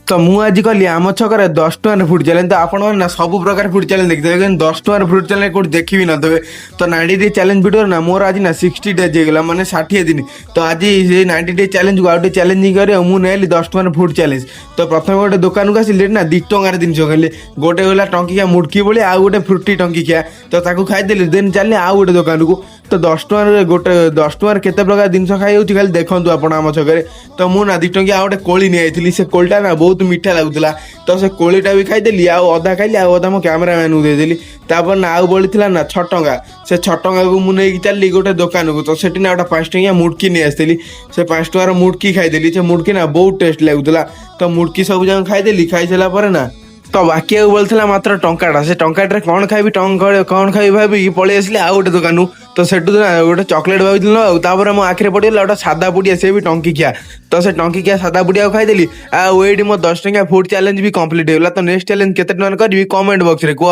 ତ ମୁଁ ଆଜି କଲି ଆମ ଛକରେ 10 ଟଙ୍କାର ଫୁଡ୍ ଚ୍ୟାଲେଞ୍ଜ। ତ ଆପଣମାନେ ନା ସବୁ ପ୍ରକାର ଫୁଡ୍ ଚ୍ୟାଲେଞ୍ଜ ଦେଖିଦେବେ, କିନ୍ତୁ 10 ଟଙ୍କାର ଫୁଡ୍ ଚ୍ୟାଲେଞ୍ଜ କୋଉଠି ଦେଖିବି ନଥିବେ। ତ 90 ଡେ ଚ୍ୟାଲେଞ୍ଜ ଭିଡ଼ିଓରେ ନା ମୋର ଆଜି ନା 60 ଡେଜ୍ ହେଇଗଲା, ମାନେ 60 ଦିନ। ତ ଆଜି ସେ 90 ଡେ ଚ୍ୟାଲେଞ୍ଜକୁ ଆଉ ଟିକେ ଚ୍ୟାଲେଞ୍ଜିଂ କରିବା ମୁଁ ନେଲି 10 ଟଙ୍କାର ଫୁଡ୍ ଚ୍ୟାଲେଞ୍ଜ। ତ ପ୍ରଥମେ ଗୋଟେ ଦୋକାନକୁ ଆସିଲି ନା 2 ଟଙ୍କାର ଜିନିଷ ଖାଇଲି। ଗୋଟେ ହେଲା ଟଙ୍କିକିଆ ମୁଡ଼କି ଭଳି, ଆଉ ଗୋଟେ ଫ୍ରୁଟି ଟଙ୍କିକିଆ। ତ ତାକୁ ଖାଇଦେଲି, ଦେନ୍ ଚାଲିଲି ଆଉ ଗୋଟେ ଦୋକାନକୁ। ତ 10 ଟଙ୍କାରେ ଗୋଟେ 10 ଟଙ୍କାରେ କେତେ ପ୍ରକାର ଜିନିଷ ଖାଇ ହେଉଛି ଖାଲି ଦେଖନ୍ତୁ ଆପଣ ଆମ ଛକରେ। ତ ମୁଁ ନା 2 ଟଙ୍କିଆ ଆଉ ଗୋଟେ କୋଳି ନେଇଯାଇଥିଲି। ସେ କୋଳିଟା ନା ବହୁତ ମିଠା ଲାଗୁଥିଲା। ତ ସେ କୋଳିଟା ବି ଖାଇଦେଲି, ଆଉ ଅଧା ଖାଇଲି, ଆଉ ଅଧା ମୋ କ୍ୟାମେରାମ୍ୟାନକୁ ଦେଇଦେଲି। ତାପରେ ନା ଆଉ ବଳିଥିଲା ନା 6 ଟଙ୍କା। ସେ 6 ଟଙ୍କାକୁ ମୁଁ ନେଇକି ଚାଲିଲି ଗୋଟେ ଦୋକାନକୁ। ତ ସେଠି ନା ଗୋଟେ 5 ଟଙ୍କିଆ ମୁଡ଼କି ନେଇ ଆସିଥିଲି। ସେ 5 ଟଙ୍କାର ମୁଡ଼କି ଖାଇଦେଲି। ସେ ମୁଡ଼କି ନା ବହୁତ ଟେଷ୍ଟ ଲାଗୁଥିଲା। ତ ମୁଡ଼କି ସବୁ ଯାକ ଖାଇଦେଲି। ଖାଇସାରିଲା ପରେ ନା ତ ବାକି ଆଉ ବଳିଥିଲା ମାତ୍ର ଟଙ୍କାଟା। ସେ ଟଙ୍କାଟାରେ କ'ଣ ଖାଇବି କ'ଣ ଖାଇବି ଭାବିକି ପଳେଇ ଆସିଲି ଆଉ ଗୋଟେ ଦୋକାନକୁ। ତ ସେଠୁ ନା ଗୋଟେ ଚକୋଲେଟ୍ ଭାବିଥିଲି ଆଉ, ତାପରେ ମୋ ଆଖିରେ ପଡ଼ିଗଲା ଗୋଟେ ସାଦା ପୁଡ଼ିଆ, ସେ ବି ଟଙ୍କିକିଆ। ତ ସେ ଟଙ୍କିକିଆ ସାଦା ପୁଡ଼ିଆକୁ ଖାଇଦେଲି। ଆଉ ଏଇଠି ମୋ 10 ଟଙ୍କିଆ ଫୁଡ୍ ଚ୍ୟାଲେଞ୍ଜ ବି କମ୍ପ୍ଲିଟ୍ ହେଇଗଲା। ତ ନେକ୍ସଟ ଚ୍ୟାଲେଞ୍ଜ କେତେ ଟଙ୍କାର କରିବି କମେଣ୍ଟ ବକ୍ସରେ କୁହ।